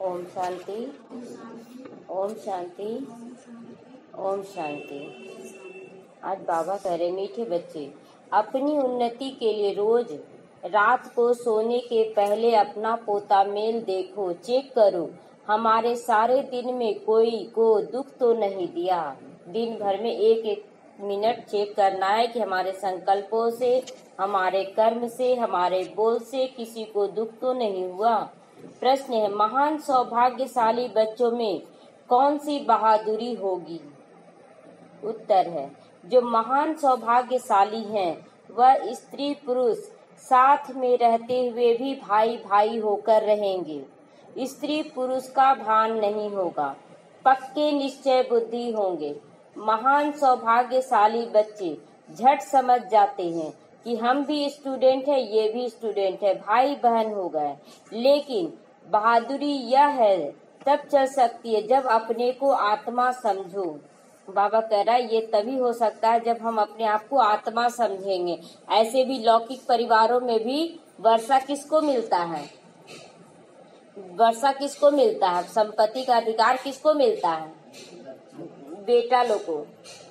ओम शांति, ओम शांति, ओम शांति। आज बाबा कह रहे, मीठे बच्चे, अपनी उन्नति के लिए रोज रात को सोने के पहले अपना पोता मेल देखो, चेक करो हमारे सारे दिन में कोई को दुख तो नहीं दिया। दिन भर में एक एक मिनट चेक करना है कि हमारे संकल्पों से, हमारे कर्म से, हमारे बोल से किसी को दुख तो नहीं हुआ। प्रश्न है, महान सौभाग्यशाली बच्चों में कौन सी बहादुरी होगी? उत्तर है, जो महान सौभाग्यशाली हैं वह स्त्री पुरुष साथ में रहते हुए भी भाई भाई होकर रहेंगे। स्त्री पुरुष का भान नहीं होगा, पक्के निश्चय बुद्धि होंगे। महान सौभाग्यशाली बच्चे झट समझ जाते हैं कि हम भी स्टूडेंट है, ये भी स्टूडेंट है, भाई बहन हो गए। लेकिन बहादुरी यह है तब चल सकती है जब अपने को आत्मा समझो। बाबा कह रहा है ये तभी हो सकता है जब हम अपने आप को आत्मा समझेंगे। ऐसे भी लौकिक परिवारों में भी वर्षा किसको मिलता है? वर्षा किसको मिलता है? संपत्ति का अधिकार किसको मिलता है? बेटा लोग को।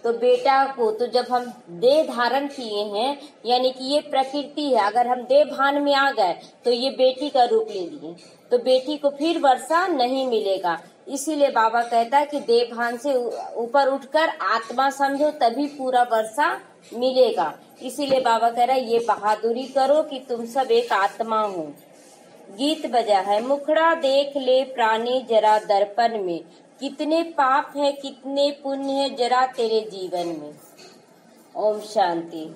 तो बेटा को तो जब हम देह धारण किए हैं, यानी कि ये प्रकृति है, अगर हम देह भान में आ गए तो ये बेटी का रूप ले लिए, तो बेटी को फिर वर्षा नहीं मिलेगा। इसीलिए बाबा कहता है कि देह भान से ऊपर उठकर आत्मा समझो, तभी पूरा वर्षा मिलेगा। इसीलिए बाबा कह रहा है ये बहादुरी करो कि तुम सब एक आत्मा हो। गीत बजा है, मुखड़ा देख ले प्राणी जरा दर्पण में, कितने पाप है कितने पुण्य है जरा तेरे जीवन में। ओम शांति।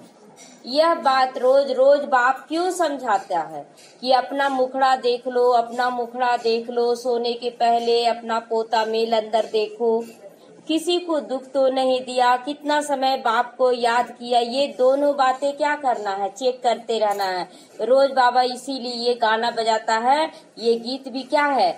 यह बात रोज रोज बाप क्यों समझाता है कि अपना मुखड़ा देख लो, अपना मुखड़ा देख लो, सोने के पहले अपना पोता मेल अंदर देखो, किसी को दुख तो नहीं दिया, कितना समय बाप को याद किया। ये दोनों बातें क्या करना है? चेक करते रहना है रोज। बाबा इसीलिए ये गाना बजाता है। ये गीत भी क्या है?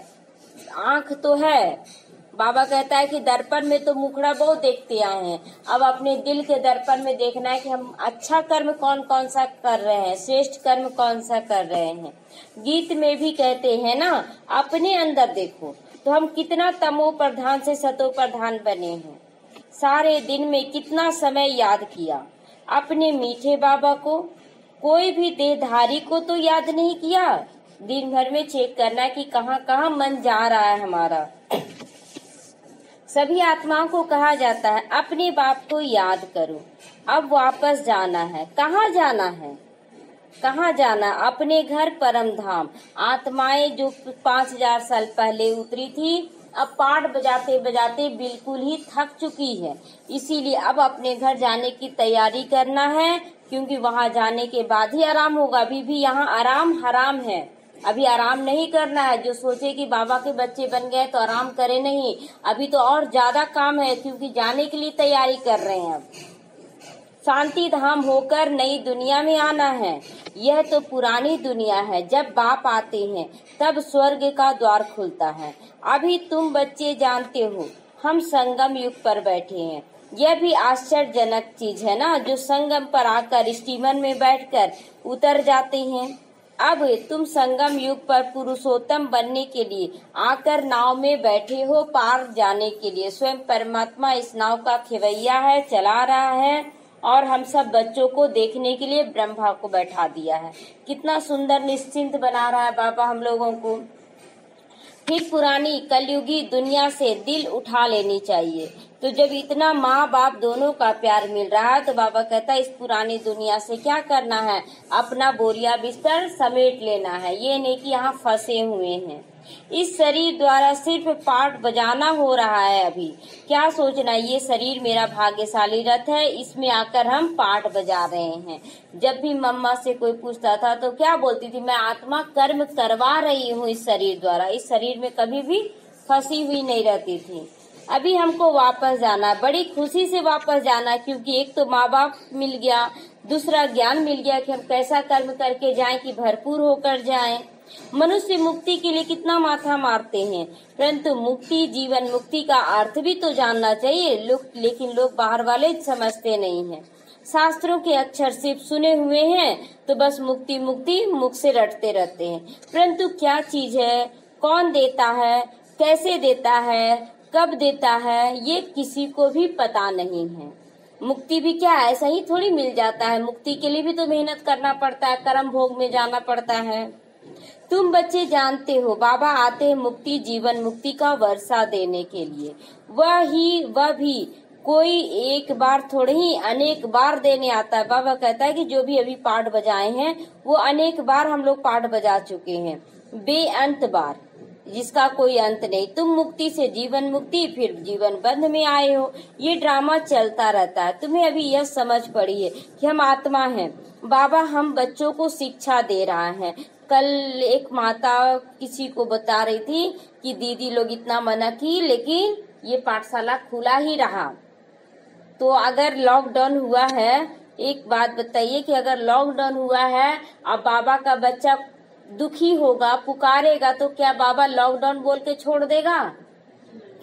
आंख तो है। बाबा कहता है कि दर्पण में तो मुखड़ा बहुत देखते आए हैं, अब अपने दिल के दर्पण में देखना है कि हम अच्छा कर्म कौन कौन सा कर रहे हैं, श्रेष्ठ कर्म कौन सा कर रहे हैं। गीत में भी कहते हैं ना, अपने अंदर देखो तो हम कितना तमो प्रधान से सतो प्रधान बने हैं। सारे दिन में कितना समय याद किया अपने मीठे बाबा को, कोई भी देहधारी को तो याद नहीं किया। दिन भर में चेक करना कि कहाँ कहाँ मन जा रहा है हमारा। सभी आत्माओं को कहा जाता है अपने बाप को याद करो। अब वापस जाना है। कहाँ जाना है? कहाँ जाना? अपने घर परम धाम। आत्माएं जो 5000 साल पहले उतरी थी, अब पाठ बजाते बजाते बिल्कुल ही थक चुकी है। इसीलिए अब अपने घर जाने की तैयारी करना है, क्योंकि वहाँ जाने के बाद ही आराम होगा। अभी भी यहाँ आराम हराम है, अभी आराम नहीं करना है। जो सोचे कि बाबा के बच्चे बन गए तो आराम करे, नहीं, अभी तो और ज्यादा काम है, क्योंकि जाने के लिए तैयारी कर रहे हैं। अब शांति धाम होकर नई दुनिया में आना है। यह तो पुरानी दुनिया है। जब बाप आते हैं तब स्वर्ग का द्वार खुलता है। अभी तुम बच्चे जानते हो हम संगम युग पर बैठे हैं। यह भी आश्चर्यजनक चीज है ना, जो संगम पर आकर स्टीमर में बैठकर उतर जाते हैं। अब तुम संगम युग पर पुरुषोत्तम बनने के लिए आकर नाव में बैठे हो, पार जाने के लिए। स्वयं परमात्मा इस नाव का खेवैया है, चला रहा है, और हम सब बच्चों को देखने के लिए ब्रह्मा को बैठा दिया है। कितना सुंदर निश्चिंत बना रहा है बाबा हम लोगों को। फिर पुरानी कलयुगी दुनिया से दिल उठा लेनी चाहिए। तो जब इतना माँ बाप दोनों का प्यार मिल रहा है तो बाबा कहता है इस पुरानी दुनिया से क्या करना है? अपना बोरिया बिस्तर समेट लेना है। ये नहीं कि यहाँ फंसे हुए हैं। इस शरीर द्वारा सिर्फ पाठ बजाना हो रहा है। अभी क्या सोचना, ये शरीर मेरा भाग्यशाली रथ है, इसमें आकर हम पाठ बजा रहे हैं। जब भी मम्मा से कोई पूछता था तो क्या बोलती थी? मैं आत्मा कर्म करवा रही हूँ इस शरीर द्वारा। इस शरीर में कभी भी फंसी हुई नहीं रहती थी। अभी हमको वापस जाना, बड़ी खुशी से वापस जाना, क्योंकि एक तो माँ बाप मिल गया, दूसरा ज्ञान मिल गया कि हम कैसा कर्म करके जाएं कि भरपूर होकर जाएं। मनुष्य मुक्ति के लिए कितना माथा मारते हैं, परंतु मुक्ति, जीवन मुक्ति का अर्थ भी तो जानना चाहिए। लेकिन लोग बाहर वाले समझते नहीं हैं। शास्त्रों के अक्षर सिर्फ सुने हुए हैं तो बस मुक्ति मुक्ति मुख से रटते रहते हैं, परंतु क्या चीज है कौन देता है, कैसे देता है, कब देता है, ये किसी को भी पता नहीं है। मुक्ति भी क्या ऐसा ही थोड़ी मिल जाता है, मुक्ति के लिए भी तो मेहनत करना पड़ता है, कर्म भोग में जाना पड़ता है। तुम बच्चे जानते हो बाबा आते हैं मुक्ति जीवन मुक्ति का वर्षा देने के लिए। वह भी कोई एक बार थोड़े ही अनेक बार देने आता है। बाबा कहता है कि जो भी अभी पाठ बजाए हैं वो अनेक बार हम लोग पाठ बजा चुके हैं, बेअंत बार, जिसका कोई अंत नहीं। तुम मुक्ति से जीवन मुक्ति फिर जीवन बंध में आए हो, ये ड्रामा चलता रहता है। तुम्हें अभी यह समझ पड़ी है कि हम आत्मा हैं। बाबा हम बच्चों को शिक्षा दे रहा है। कल एक माता किसी को बता रही थी कि दीदी लोग इतना मना की लेकिन ये पाठशाला खुला ही रहा। तो अगर लॉकडाउन हुआ है, एक बात बताइए कि अगर लॉकडाउन हुआ है अब बाबा का बच्चा दुखी होगा, पुकारेगा, तो क्या बाबा लॉकडाउन बोल के छोड़ देगा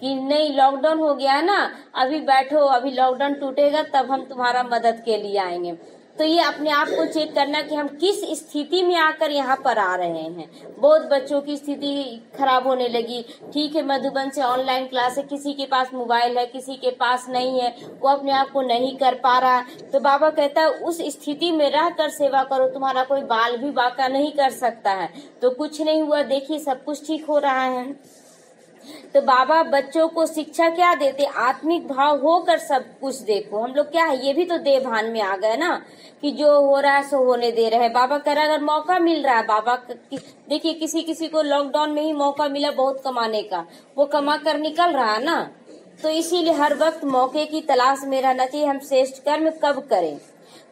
कि नहीं लॉकडाउन हो गया ना, अभी बैठो, अभी लॉकडाउन टूटेगा तब हम तुम्हारा मदद के लिए आएंगे। तो ये अपने आप को चेक करना कि हम किस स्थिति में आकर यहाँ पर आ रहे हैं। बहुत बच्चों की स्थिति खराब होने लगी। ठीक है, मधुबन से ऑनलाइन क्लास है, किसी के पास मोबाइल है, किसी के पास नहीं है, वो अपने आप को नहीं कर पा रहा। तो बाबा कहता है उस स्थिति में रह कर सेवा करो, तुम्हारा कोई बाल भी बांका नहीं कर सकता है। तो कुछ नहीं हुआ, देखिए सब कुछ ठीक हो रहा है। तो बाबा बच्चों को शिक्षा क्या देते, आत्मिक भाव होकर सब कुछ देखो। हम लोग क्या है, ये भी तो देह भान में आ गए ना कि जो हो रहा है सो होने दे रहे हैं। बाबा कह रहा है अगर मौका मिल रहा है, बाबा देखिए किसी को लॉकडाउन में ही मौका मिला बहुत कमाने का, वो कमा कर निकल रहा है ना। तो इसीलिए हर वक्त मौके की तलाश में रहना चाहिए। हम श्रेष्ठ कर्म कब करें।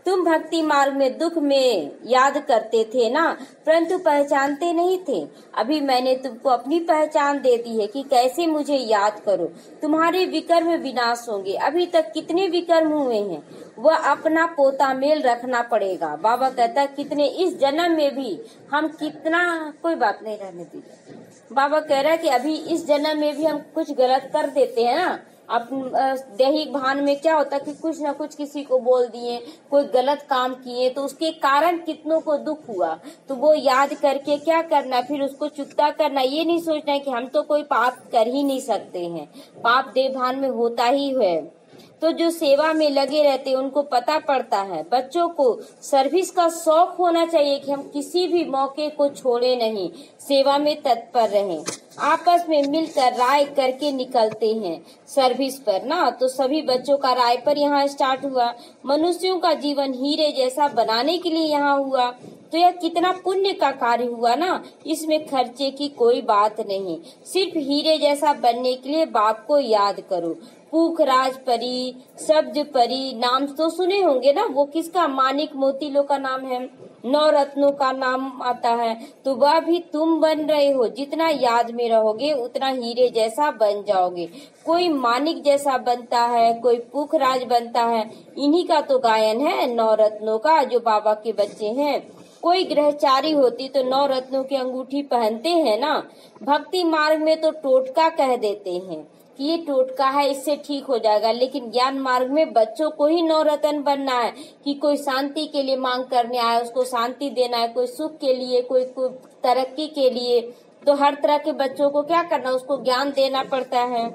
तुम भक्ति मार्ग में दुख में याद करते थे ना, परंतु पहचानते नहीं थे। अभी मैंने तुमको अपनी पहचान दे दी है कि कैसे मुझे याद करो। तुम्हारे विकर्म विनाश होंगे। अभी तक कितने विकर्म हुए हैं, वह अपना पोता मेल रखना पड़ेगा। बाबा कहता है कितने इस जन्म में भी हम कितना, कोई बात नहीं रहने दीजिए। बाबा कह रहा है कि अभी इस जन्म में भी हम कुछ गलत कर देते हैं ना। दैहिक भान में क्या होता है कि कुछ ना कुछ किसी को बोल दिए, कोई गलत काम किए, तो उसके कारण कितनों को दुख हुआ। तो वो याद करके क्या करना, फिर उसको चुकता करना। ये नहीं सोचना है कि हम तो कोई पाप कर ही नहीं सकते हैं, पाप देह भान में होता ही है। तो जो सेवा में लगे रहते हैं उनको पता पड़ता है। बच्चों को सर्विस का शौक होना चाहिए कि हम किसी भी मौके को छोड़े नहीं, सेवा में तत्पर रहें। आपस में मिलकर राय करके निकलते हैं सर्विस पर ना। तो सभी बच्चों का राय पर यहाँ स्टार्ट हुआ। मनुष्यों का जीवन हीरे जैसा बनाने के लिए यहाँ हुआ। तो यह कितना पुण्य का कार्य हुआ ना। इसमें खर्चे की कोई बात नहीं, सिर्फ हीरे जैसा बनने के लिए बाप को याद करो। पूखराज परी, शब्द परी नाम तो सुने होंगे ना, वो किसका, मानिक मोती लोग का नाम है, 9 रत्नों का नाम आता है। तो वह भी तुम बन रहे हो। जितना याद में रहोगे उतना हीरे जैसा बन जाओगे। कोई मानिक जैसा बनता है, कोई पुखराज बनता है। इन्हीं का तो गायन है 9 रत्नों का, जो बाबा के बच्चे हैं। कोई ग्रहचारी होती तो 9 रत्नों की अंगूठी पहनते हैं ना। भक्ति मार्ग में तो टोटका कह देते हैं कि ये टोटका है, इससे ठीक हो जाएगा। लेकिन ज्ञान मार्ग में बच्चों को ही 9 रत्न बनना है कि कोई शांति के लिए मांग करने आया उसको शांति देना है, कोई सुख के लिए, कोई तरक्की के लिए। तो हर तरह के बच्चों को क्या करना, उसको ज्ञान देना पड़ता है।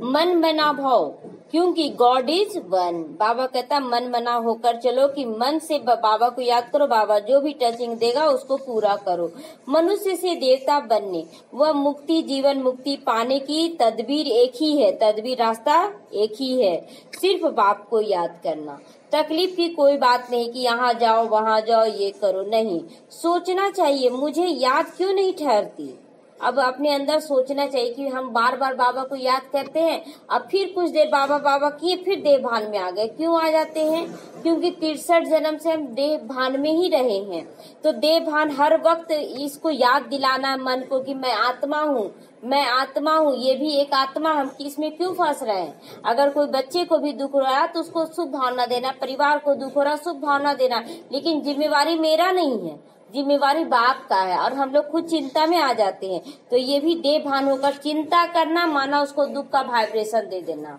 मन बना भाव, क्योंकि गॉड इज वन। बाबा कहता मन बना होकर चलो कि मन से बाबा को याद करो। बाबा जो भी टचिंग देगा उसको पूरा करो। मनुष्य से देवता बनने, वह मुक्ति जीवन मुक्ति पाने की तदबीर एक ही है, तदबीर रास्ता एक ही है, सिर्फ बाप को याद करना। तकलीफ की कोई बात नहीं कि यहाँ जाओ वहाँ जाओ ये करो, नहीं। सोचना चाहिए मुझे याद क्यों नहीं ठहरती। अब अपने अंदर सोचना चाहिए कि हम बार बार बाबा को याद करते हैं, अब फिर कुछ देर बाबा बाबा किए फिर देह भान में आ गए। क्यों आ जाते हैं, क्योंकि 63 जन्म से हम देह भान में ही रहे हैं। तो देह भान हर वक्त इसको याद दिलाना है मन को कि मैं आत्मा हूँ, मैं आत्मा हूँ, ये भी एक आत्मा। हम इसमें क्यों फंस रहे हैं। अगर कोई बच्चे को भी दुख हो रहा है तो उसको शुभ भावना देना, परिवार को दुख हो रहा है शुभ भावना देना। लेकिन जिम्मेवारी मेरा नहीं है, जिम्मेवारी बाप का है। और हम लोग खुद चिंता में आ जाते हैं। तो ये भी देह भान होकर चिंता करना, माना उसको दुख का वाइब्रेशन दे देना।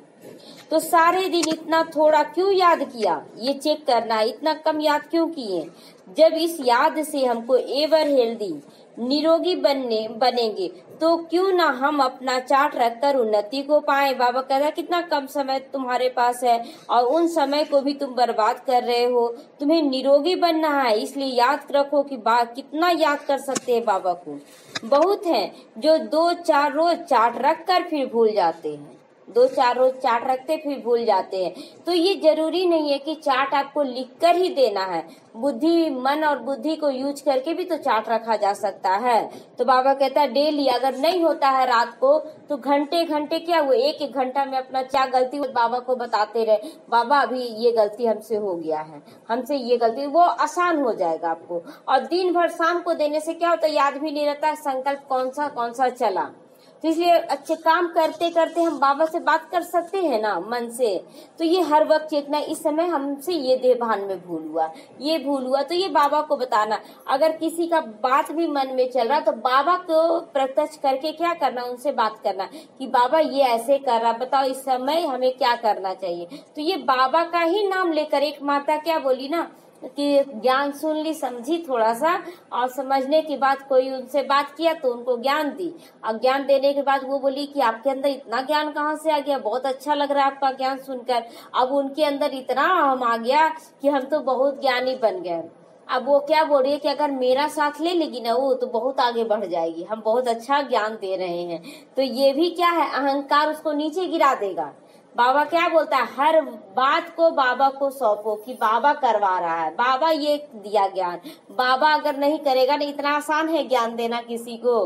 तो सारे दिन इतना थोड़ा क्यों याद किया, ये चेक करना, इतना कम याद क्यों किए। जब इस याद से हमको एवर हेल्दी निरोगी बनेंगे तो क्यों ना हम अपना चार्ट रखकर उन्नति को पाए। बाबा कह रहा है कितना कम समय तुम्हारे पास है और उन समय को भी तुम बर्बाद कर रहे हो। तुम्हें निरोगी बनना है, इसलिए याद रखो कि कितना याद कर सकते हैं बाबा को। बहुत हैं जो 2-4 रोज चार्ट रख कर फिर भूल जाते हैं, 2-4 रोज चार्ट रखते फिर भूल जाते हैं। तो ये जरूरी नहीं है कि चार्ट आपको लिख कर ही देना है, मन और बुद्धि को यूज करके भी तो चार्ट रखा जा सकता है। तो बाबा कहता है डेली, अगर नहीं होता है रात को तो घंटे घंटे क्या हुए, 1-1 घंटा में अपना क्या गलती हुई बाबा को बताते रहे, बाबा अभी ये गलती हमसे हो गया है, हमसे ये गलती, वो आसान हो जाएगा आपको। और दिन भर शाम को देने से क्या होता है, याद भी नहीं रहता संकल्प कौन सा चला। तो इसलिए अच्छे काम करते करते हम बाबा से बात कर सकते हैं ना मन से। तो ये हर वक्त चेतना, इस समय हमसे ये देहभान में भूल हुआ, ये भूल हुआ, तो ये बाबा को बताना। अगर किसी का बात भी मन में चल रहा तो बाबा को प्रत्यक्ष करके क्या करना, उनसे बात करना कि बाबा ये ऐसे कर रहा, बताओ इस समय हमें क्या करना चाहिए। तो ये बाबा का ही नाम लेकर, एक माता क्या बोली ना कि ज्ञान सुन ली, समझी थोड़ा सा, और समझने के बाद कोई उनसे बात किया तो उनको ज्ञान दी, और ज्ञान देने के बाद वो बोली कि आपके अंदर इतना ज्ञान कहाँ से आ गया, बहुत अच्छा लग रहा है आपका ज्ञान सुनकर। अब उनके अंदर इतना हम आ गया कि हम तो बहुत ज्ञानी बन गए। अब वो क्या बोल रही है कि अगर मेरा साथ ले लेगी ना वो तो बहुत आगे बढ़ जाएगी, हम बहुत अच्छा ज्ञान दे रहे हैं। तो ये भी क्या है, अहंकार उसको नीचे गिरा देगा। बाबा क्या बोलता है, हर बात को बाबा को सौंपो कि बाबा करवा रहा है, बाबा ये दिया ज्ञान, बाबा अगर नहीं करेगा ना, इतना आसान है ज्ञान देना किसी को।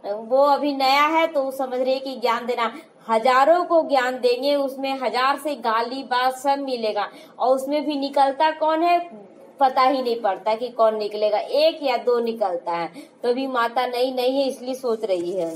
वो अभी नया है तो समझ रहे कि ज्ञान देना, हजारों को ज्ञान देंगे, उसमें 1000 से गाली बात सब मिलेगा, और उसमें भी निकलता कौन है पता ही नहीं पड़ता कि कौन निकलेगा, 1 या 2 निकलता है। तो अभी माता नई है इसलिए सोच रही है।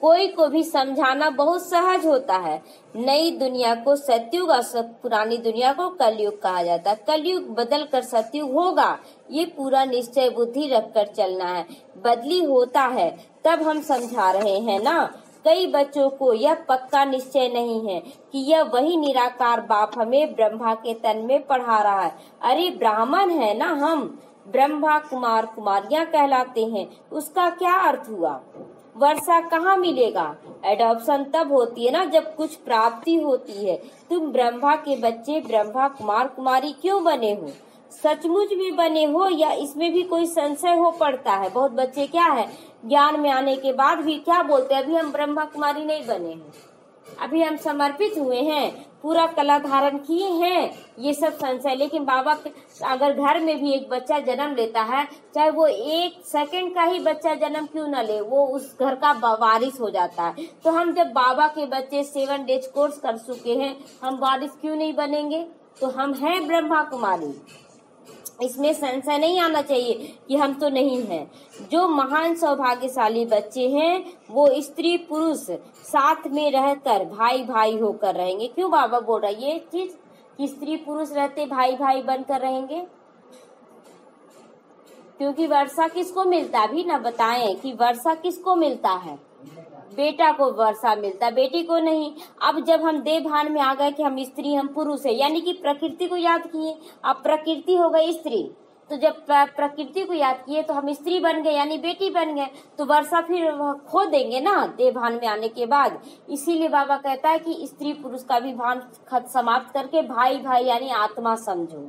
कोई को भी समझाना बहुत सहज होता है। नई दुनिया को सतयुग और पुरानी दुनिया को कलयुग कहा जाता है। कलयुग बदल कर सतयुग होगा, ये पूरा निश्चय बुद्धि रखकर चलना है। बदली होता है तब हम समझा रहे हैं ना। कई बच्चों को यह पक्का निश्चय नहीं है कि यह वही निराकार बाप हमें ब्रह्मा के तन में पढ़ा रहा है। अरे ब्राह्मण है ना हम, ब्रह्मा कुमार कुमारियां कहलाते हैं, उसका क्या अर्थ हुआ। वर्षा कहाँ मिलेगा, एडॉप्शन तब होती है ना जब कुछ प्राप्ति होती है। तुम ब्रह्मा के बच्चे ब्रह्मा कुमार कुमारी क्यों बने हो, सचमुच में बने हो या इसमें भी कोई संशय हो पड़ता है। बहुत बच्चे क्या है, ज्ञान में आने के बाद भी क्या बोलते हैं, अभी हम ब्रह्मा कुमारी नहीं बने हैं, अभी हम समर्पित हुए हैं, पूरा कला धारण किए हैं, ये सब संशय। लेकिन बाबा अगर घर में भी एक बच्चा जन्म लेता है, चाहे वो 1 सेकंड का ही बच्चा जन्म क्यों न ले, वो उस घर का वारिस हो जाता है। तो हम जब बाबा के बच्चे 7 डेज कोर्स कर चुके हैं, हम वारिस क्यों नहीं बनेंगे। तो हम हैं ब्रह्मा कुमारी, इसमें संशय नहीं आना चाहिए कि हम तो नहीं हैं। जो महान सौभाग्यशाली बच्चे हैं वो स्त्री पुरुष साथ में रहकर भाई भाई होकर रहेंगे। क्यों बाबा बोल रहा है ये चीज कि स्त्री पुरुष रहते भाई भाई बनकर रहेंगे, क्योंकि वर्षा किसको मिलता है, अभी ना बताएं कि वर्षा किसको मिलता है, बेटा को वर्षा मिलता, बेटी को नहीं। अब जब हम देवभान में आ गए कि हम स्त्री हम पुरुष है, यानी कि प्रकृति को याद किए, अब प्रकृति हो गई स्त्री, तो जब प्रकृति को याद किए तो हम स्त्री बन गए यानी बेटी बन गए, तो वर्षा फिर खो देंगे ना देवभान में आने के बाद। इसीलिए बाबा कहता है कि स्त्री पुरुष का भी भान समाप्त करके भाई भाई यानी आत्मा समझो।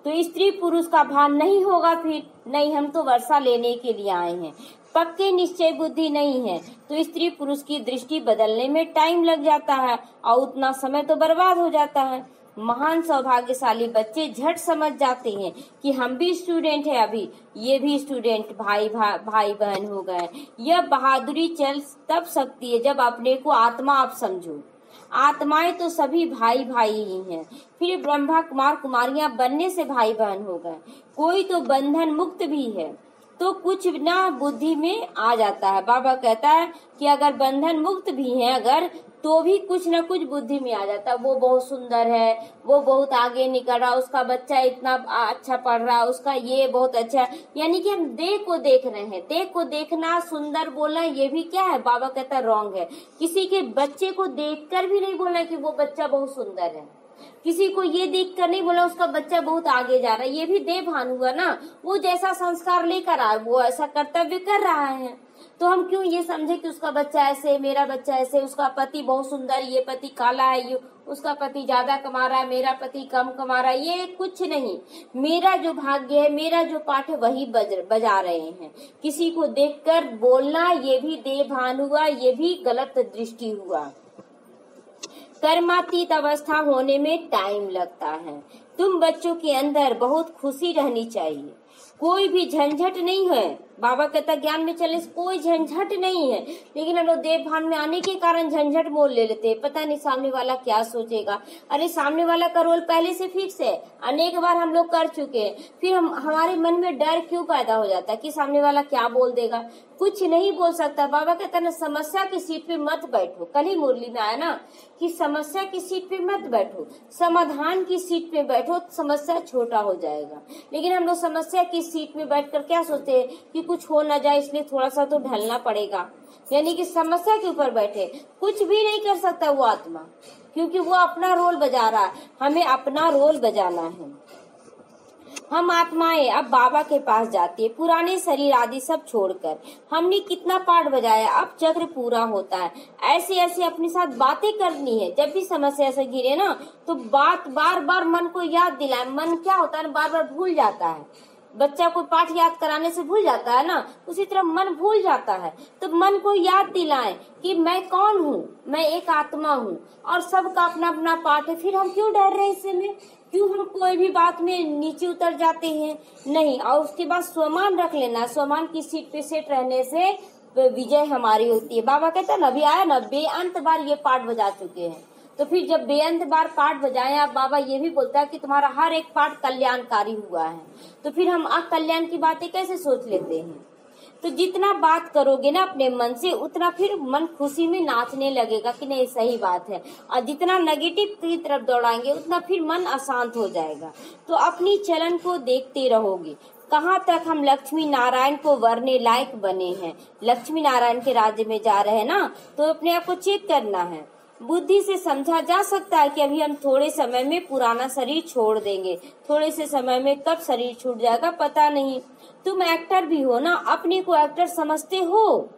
तो स्त्री पुरुष का भान नहीं होगा, फिर नहीं हम तो वर्षा लेने के लिए आए हैं। पक्के निश्चय बुद्धि नहीं है तो स्त्री पुरुष की दृष्टि बदलने में टाइम लग जाता है और उतना समय तो बर्बाद हो जाता है। महान सौभाग्यशाली बच्चे झट समझ जाते हैं कि हम भी स्टूडेंट है, अभी ये भी स्टूडेंट भाई बहन हो गए। यह बहादुरी चल तब सकती है जब अपने को आत्मा आप समझो। आत्माएं तो सभी भाई भाई ही हैं, फिर ब्रह्मा कुमार कुमारियां बनने से भाई बहन हो गए। कोई तो बंधन मुक्त भी है तो कुछ ना बुद्धि में आ जाता है। बाबा कहता है कि अगर बंधन मुक्त भी है अगर, तो भी कुछ ना कुछ बुद्धि में आ जाता है। वो बहुत सुंदर है, वो बहुत आगे निकल रहा, उसका बच्चा इतना अच्छा पढ़ रहा, उसका ये बहुत अच्छा, यानी कि हम देख को देख रहे हैं। देख को देखना, सुंदर बोलना, ये भी क्या है, बाबा कहता है रॉन्ग है। किसी के बच्चे को देखकर भी नहीं बोलना कि वो बच्चा बहुत सुंदर है। किसी को ये देख कर नहीं बोला उसका बच्चा बहुत आगे जा रहा है, ये भी देवभान हुआ ना। वो जैसा संस्कार लेकर आए वो ऐसा कर्तव्य कर रहा है। तो हम क्यों ये समझे कि उसका बच्चा ऐसे, मेरा बच्चा ऐसे, उसका पति बहुत सुंदर, ये पति काला है, ये उसका पति ज्यादा कमा रहा है, मेरा पति कम कमा रहा है। ये कुछ नहीं, मेरा जो भाग्य है, मेरा जो पाठ है वही बजा रहे हैं। किसी को देखकर बोलना ये भी देवभान हुआ, ये भी गलत दृष्टि हुआ। कर्मातीत अवस्था होने में टाइम लगता है। तुम बच्चों के अंदर बहुत खुशी रहनी चाहिए, कोई भी झंझट नहीं है। बाबा कहता ज्ञान में चलने से कोई झंझट नहीं है, लेकिन हम लोग देवभान में आने के कारण झंझट मोल ले लेते हैं। पता नहीं सामने वाला क्या सोचेगा। अरे सामने वाला का रोल पहले से फिक्स है, अनेक बार हम लोग कर चुके हैं। फिर हमारे मन में डर क्यों पैदा हो जाता है कि सामने वाला क्या बोल देगा। कुछ नहीं बोल सकता। बाबा कहता ना समस्या की सीट पे मत बैठो। कल ही मुरली में आया ना कि समस्या की सीट पे मत बैठो, समाधान की सीट पे बैठो, समस्या छोटा हो जाएगा। लेकिन हम लोग समस्या की सीट में बैठकर क्या सोचते हैं कि कुछ हो ना जाए, इसलिए थोड़ा सा तो ढलना पड़ेगा। यानी कि समस्या के ऊपर बैठे, कुछ भी नहीं कर सकता वो आत्मा, क्योंकि वो अपना रोल बजा रहा है। हमें अपना रोल बजाना है। हम आत्माएं अब बाबा के पास जाती है, पुराने शरीर आदि सब छोड़कर। हमने कितना पाठ बजाया, अब चक्र पूरा होता है। ऐसे ऐसे अपने साथ बातें करनी है। जब भी समस्या से घिरे ना तो बात बार बार मन को याद दिलाए। मन क्या होता है, बार बार भूल जाता है। बच्चा को पाठ याद कराने से भूल जाता है ना, उसी तरह मन भूल जाता है। तो मन को याद दिलाएं कि मैं कौन हूँ, मैं एक आत्मा हूँ और सबका अपना अपना पाठ है। फिर हम क्यों डर रहे इससे में, क्यों हम कोई भी बात में नीचे उतर जाते हैं, नहीं। और उसके बाद स्वमान रख लेना, स्वमान की सीट पे सेट रहने से विजय हमारी होती है। बाबा कहता ना, अभी आया ना, बेअंत बार ये पाठ बजा चुके हैं। तो फिर जब बेअंत बार पाठ बजाए, आप बाबा ये भी बोलता है कि तुम्हारा हर एक पाठ कल्याणकारी हुआ है। तो फिर हम कल्याण की बातें कैसे सोच लेते हैं। तो जितना बात करोगे ना अपने मन से, उतना फिर मन खुशी में नाचने लगेगा कि नहीं सही बात है। और जितना नेगेटिव की तरफ दौड़ाएंगे उतना फिर मन अशांत हो जाएगा। तो अपनी चलन को देखते रहोगे। कहाँ तक हम लक्ष्मी नारायण को वरने लायक बने हैं। लक्ष्मी नारायण के राज्य में जा रहे हैं ना, तो अपने आप को चेक करना है। बुद्धि से समझा जा सकता है कि अभी हम थोड़े समय में पुराना शरीर छोड़ देंगे, थोड़े से समय में कब शरीर छूट जाएगा पता नहीं। तुम एक्टर भी हो ना, अपने को एक्टर समझते हो,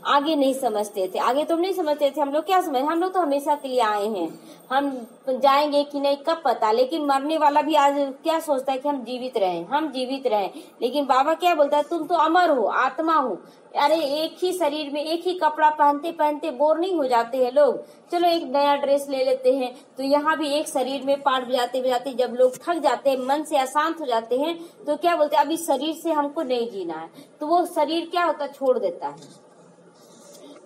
आगे नहीं समझते थे। आगे तुम नहीं समझते थे, हम लोग क्या समझ, हम लोग तो हमेशा के लिए आए हैं, हम जाएंगे कि नहीं कब पता। लेकिन मरने वाला भी आज क्या सोचता है कि हम जीवित रहें, हम जीवित रहें। लेकिन बाबा क्या बोलता है, तुम तो अमर हो, आत्मा हो। अरे एक ही शरीर में एक ही कपड़ा पहनते पहनते बोर नहीं हो जाते हैं लोग। चलो एक नया ड्रेस ले लेते हैं। तो यहाँ भी एक शरीर में पाठ बजाते बजाते जब लोग थक जाते हैं, मन से अशांत हो जाते हैं, तो क्या बोलते हैं, अब इस शरीर से हमको नहीं जीना है। तो वो शरीर क्या होता है, छोड़ देता है।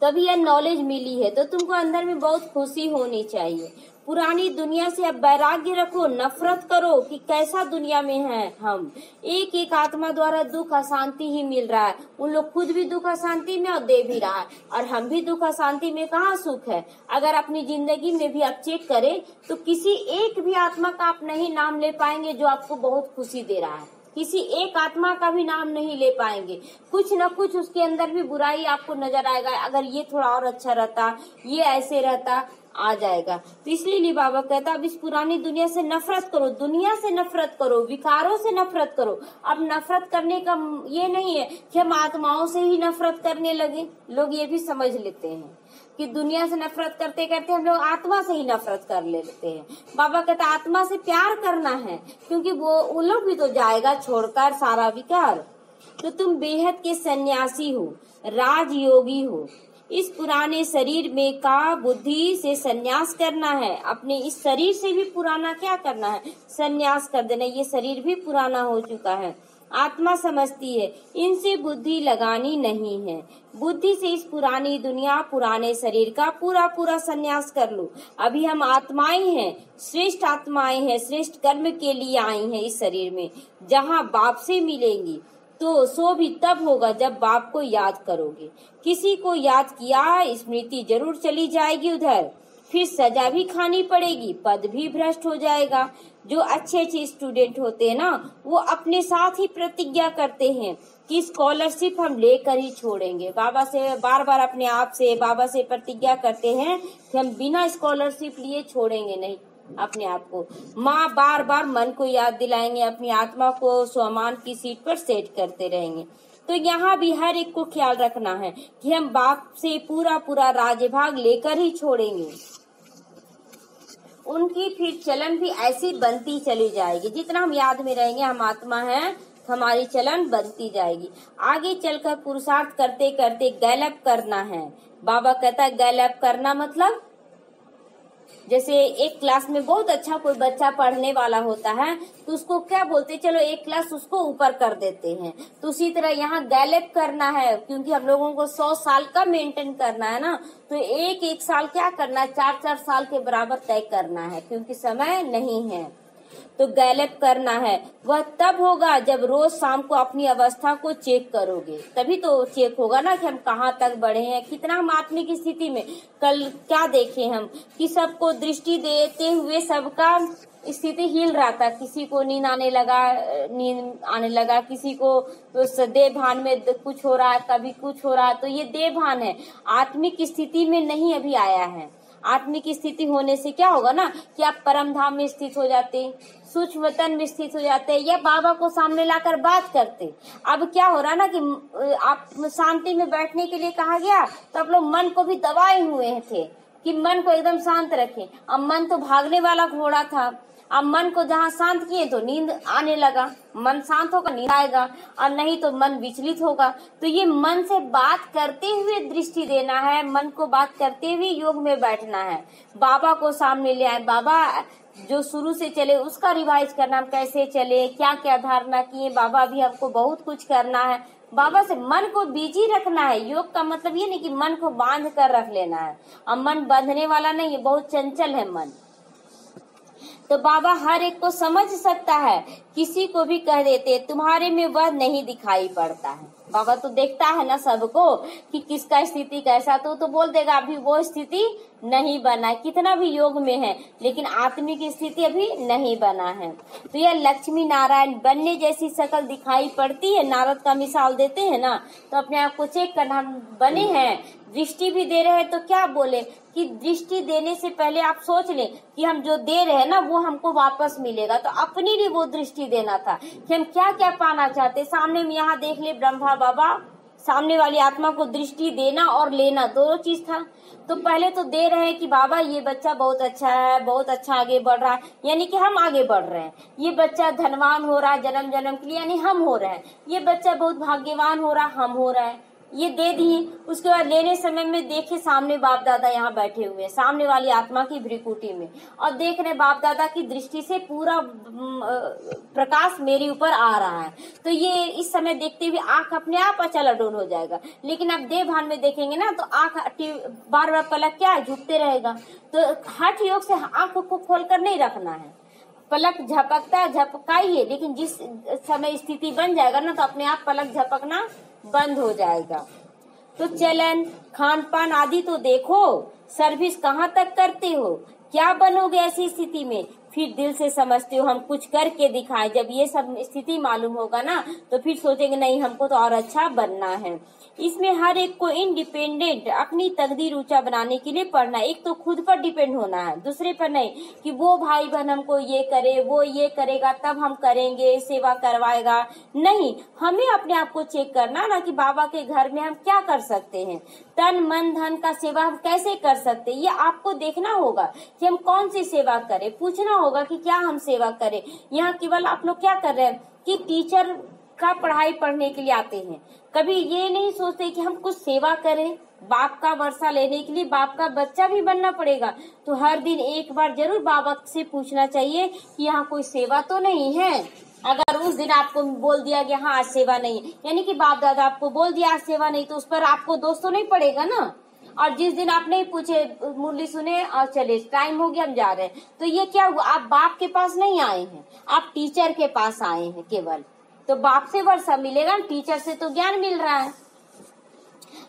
तभी यह नॉलेज मिली है। तो तुमको अंदर में बहुत खुशी होनी चाहिए। पुरानी दुनिया से अब वैराग्य रखो, नफरत करो कि कैसा दुनिया में है हम। एक एक आत्मा द्वारा दुख अशांति ही मिल रहा है। उन लोग खुद भी दुख अशांति में और दे भी रहा है, और हम भी दुख अशांति में कहाँ सुख है। अगर अपनी जिंदगी में भी आप चेक करें तो किसी एक भी आत्मा का आप नहीं नाम ले पाएंगे जो आपको बहुत खुशी दे रहा है। किसी एक आत्मा का भी नाम नहीं ले पाएंगे। कुछ न कुछ उसके अंदर भी बुराई आपको नजर आएगा। अगर ये थोड़ा और अच्छा रहता, ये ऐसे रहता, आ जाएगा। तो इसलिए बाबा कहता अब इस पुरानी दुनिया से नफरत करो, दुनिया से नफरत करो, विकारों से नफरत करो। अब नफरत करने का ये नहीं है कि हम आत्माओं से ही नफरत करने लगे। लोग ये भी समझ लेते हैं कि दुनिया से नफरत करते करते हम लोग आत्मा से ही नफरत कर लेते हैं। बाबा कहता आत्मा से प्यार करना है, क्योंकि वो लोग भी तो जाएगा छोड़कर सारा विकार। तो तुम बेहद के सन्यासी हो, राजयोगी हो। इस पुराने शरीर में का बुद्धि से सन्यास करना है। अपने इस शरीर से भी पुराना क्या करना है, सन्यास कर देना। ये शरीर भी पुराना हो चुका है। आत्मा समझती है इनसे बुद्धि लगानी नहीं है। बुद्धि से इस पुरानी दुनिया, पुराने शरीर का पूरा पूरा सन्यास कर लो। अभी हम आत्माएं हैं, श्रेष्ठ आत्माएं हैं, श्रेष्ठ कर्म के लिए आई हैं इस शरीर में, जहाँ बाप से मिलेंगी। तो सो भी तब होगा जब बाप को याद करोगे। किसी को याद किया, स्मृति जरूर चली जाएगी उधर, फिर सजा भी खानी पड़ेगी, पद भी भ्रष्ट हो जाएगा। जो अच्छे अच्छे स्टूडेंट होते हैं ना, वो अपने साथ ही प्रतिज्ञा करते हैं कि स्कॉलरशिप हम लेकर ही छोड़ेंगे। बाबा से बार बार अपने आप से, बाबा से प्रतिज्ञा करते हैं कि हम बिना स्कॉलरशिप लिए छोड़ेंगे नहीं। अपने आप को। माँ बार बार मन को याद दिलाएंगे, अपनी आत्मा को स्वमान की सीट पर सेट करते रहेंगे। तो यहाँ भी हर एक को ख्याल रखना है कि हम बाप से पूरा पूरा राज्यभाग लेकर ही छोड़ेंगे। उनकी फिर चलन भी ऐसी बनती चली जाएगी। जितना हम याद में रहेंगे हम आत्मा हैं, हमारी चलन बनती जाएगी। आगे चलकर पुरुषार्थ करते करते गैलप करना है। बाबा कहता है गैलप करना मतलब जैसे एक क्लास में बहुत अच्छा कोई बच्चा पढ़ने वाला होता है तो उसको क्या बोलते हैं, चलो एक क्लास उसको ऊपर कर देते हैं। तो उसी तरह यहाँ गैलप करना है, क्योंकि हम लोगों को 100 साल का मेंटेन करना है ना, तो एक एक साल क्या करना है, 4-4 साल के बराबर तय करना है, क्योंकि समय नहीं है। तो गैलप करना है वह तब होगा जब रोज शाम को अपनी अवस्था को चेक करोगे, तभी तो चेक होगा ना कि हम कहाँ तक बढ़े हैं, कितना हम आत्मिक स्थिति में। कल क्या देखे हम कि सबको दृष्टि देते हुए सबका स्थिति हिल रहा था, किसी को नींद आने लगा, किसी को तो देह भान में कुछ हो रहा है, कभी कुछ हो रहा है। तो ये देह भान है, आत्मिक स्थिति में नहीं अभी आया है। आत्मिक स्थिति होने से क्या होगा ना कि आप परम धाम में स्थित हो जाते, सूक्ष्म तन में स्थित हो जाते, या बाबा को सामने लाकर बात करते। अब क्या हो रहा ना कि आप शांति में बैठने के लिए कहा गया तो आप लोग मन को भी दबाए हुए थे कि मन को एकदम शांत रखें। अब मन तो भागने वाला घोड़ा था, अब मन को जहाँ शांत किए तो नींद आने लगा। मन शांत होगा नींद आएगा, और नहीं तो मन विचलित होगा। तो ये मन से बात करते हुए दृष्टि देना है, मन को बात करते हुए योग में बैठना है। बाबा को सामने ले आए, बाबा जो शुरू से चले उसका रिवाइज करना, हम कैसे चले, क्या क्या धारणा किए, बाबा भी हमको बहुत कुछ करना है। बाबा से मन को बिजी रखना है। योग का मतलब ये नहीं कि मन को बांध कर रख लेना है, अब मन बंधने वाला नहीं है, बहुत चंचल है मन। तो बाबा हर एक को समझ सकता है, किसी को भी कह देते तुम्हारे में वह नहीं दिखाई पड़ता है। बाबा तो देखता है ना सबको कि किसका स्थिति कैसा, तो बोल देगा अभी वो स्थिति नहीं बना है, कितना भी योग में है लेकिन आत्मिक स्थिति अभी नहीं बना है। तो यह लक्ष्मी नारायण बनने जैसी शक्ल दिखाई पड़ती है। नारद का मिसाल देते हैं ना, तो अपने आप को चेक करना, बने हैं, दृष्टि भी दे रहे हैं, तो क्या बोले कि दृष्टि देने से पहले आप सोच लें कि हम जो दे रहे हैं ना वो हमको वापस मिलेगा। तो अपने लिए वो दृष्टि देना था कि हम क्या क्या पाना चाहते। सामने में यहाँ देख ले ब्रह्मा बाबा, सामने वाली आत्मा को दृष्टि देना और लेना दोनों चीज था। तो पहले तो दे रहे हैं कि बाबा ये बच्चा बहुत अच्छा है, बहुत अच्छा आगे बढ़ रहा है, यानी कि हम आगे बढ़ रहे हैं। ये बच्चा धनवान हो रहा है जन्म जन्म के लिए, यानी हम हो रहे हैं। ये बच्चा बहुत भाग्यवान हो रहा है, हम हो रहे हैं। ये दे दिए। उसके बाद लेने समय में देखे सामने बाप दादा यहाँ बैठे हुए हैं, सामने वाली आत्मा की भ्रिकुटी में, और देख रहे बाप दादा की दृष्टि से पूरा प्रकाश मेरे ऊपर आ रहा है। तो ये इस समय देखते हुए आंख अपने आप अचल अडोल हो जाएगा। लेकिन अब देह भान में देखेंगे ना तो आंख बार बार पलक क्या है, झुकते रहेगा। तो हठ योग से आंख को खोल कर नहीं रखना है, पलक झपकता झपकाइए, लेकिन जिस समय स्थिति बन जाएगा ना तो अपने आप पलक झपकना बंद हो जाएगा। तो चलन खान पान आदि तो देखो, सर्विस कहाँ तक करते हो, क्या बनोगे ऐसी स्थिति में, फिर दिल से समझते हो हम कुछ करके दिखाएं। जब ये सब स्थिति मालूम होगा ना तो फिर सोचेंगे नहीं हमको तो और अच्छा बनना है। इसमें हर एक को इंडिपेंडेंट अपनी तकदीर ऊंचा बनाने के लिए पढ़ना है। एक तो खुद पर डिपेंड होना है, दूसरे पर नहीं कि वो भाई बहन हमको ये करे, वो ये करेगा तब हम करेंगे, सेवा करवाएगा। नहीं, हमें अपने आप को चेक करना ना कि बाबा के घर में हम क्या कर सकते हैं, तन मन धन का सेवा हम कैसे कर सकते हैं। ये आपको देखना होगा कि हम कौन सी सेवा करें, पूछना होगा कि क्या हम सेवा करें। यहाँ केवल आप लोग क्या कर रहे हैं कि टीचर का पढ़ाई पढ़ने के लिए आते हैं, कभी ये नहीं सोचते कि हम कुछ सेवा करें। बाप का वर्षा लेने के लिए बाप का बच्चा भी बनना पड़ेगा। तो हर दिन एक बार जरूर बाबा से पूछना चाहिए कि यहाँ कोई सेवा तो नहीं है। अगर उस दिन आपको बोल दिया गया हाँ आज सेवा नहीं है, यानी कि बाप दादा आपको बोल दिया आज सेवा नहीं, तो उस पर आपको दोष तो नहीं पड़ेगा ना। और जिस दिन आप नहीं पूछे, मुरली सुने और चले, टाइम हो गया हम जा रहे हैं, तो ये क्या हुआ, आप बाप के पास नहीं आए हैं, आप टीचर के पास आए हैं केवल। तो बाप से वर्षा मिलेगा, टीचर से तो ज्ञान मिल रहा है।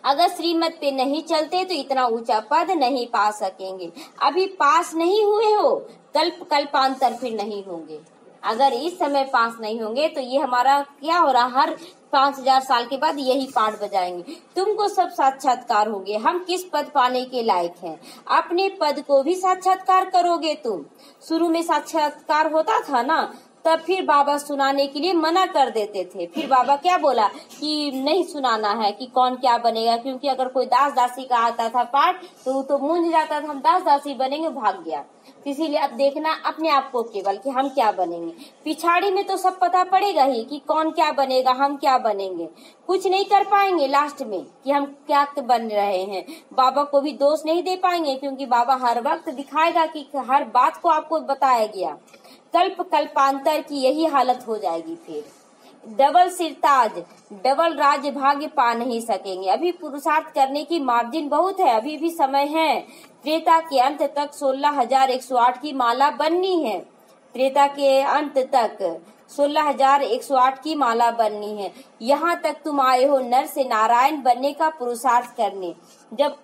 अगर श्रीमत पे नहीं चलते तो इतना ऊंचा पद नहीं पा सकेंगे। अभी पास नहीं हुए हो, कल्पांतर फिर नहीं होंगे। अगर इस समय पास नहीं होंगे तो ये हमारा क्या हो रहा, हर 5000 साल के बाद यही पाठ बजाएंगे। तुमको सब साक्षात्कार होगे, हम किस पद पाने के लायक हैं। अपने पद को भी साक्षात्कार करोगे तुम। शुरू में साक्षात्कार होता था ना, तब फिर बाबा सुनाने के लिए मना कर देते थे। फिर बाबा क्या बोला कि नहीं सुनाना है कि कौन क्या बनेगा, क्योंकि अगर कोई दास दासी का आता था पाठ तो मूंझ जाता था, हम दास दासी बनेंगे, भाग गया। इसीलिए अब देखना अपने आप को केवल कि हम क्या बनेंगे। पिछाड़ी में तो सब पता पड़ेगा ही कि कौन क्या बनेगा, हम क्या बनेंगे। कुछ नहीं कर पाएंगे लास्ट में कि हम क्या बन रहे हैं। बाबा को भी दोष नहीं दे पाएंगे, क्योंकि बाबा हर वक्त दिखाएगा कि हर बात को आपको बताया गया। कल्प कल्पांतर की यही हालत हो जाएगी। फिर डबल सिरताज डबल राज्य भाग्य पा नहीं सकेंगे। अभी पुरुषार्थ करने की मार्जिन बहुत है, अभी भी समय है। त्रेता के अंत तक 16,108 की माला बननी है। त्रेता के अंत तक 16,108 की माला बननी है। यहाँ तक तुम आए हो नर से नारायण बनने का पुरुषार्थ करने। जब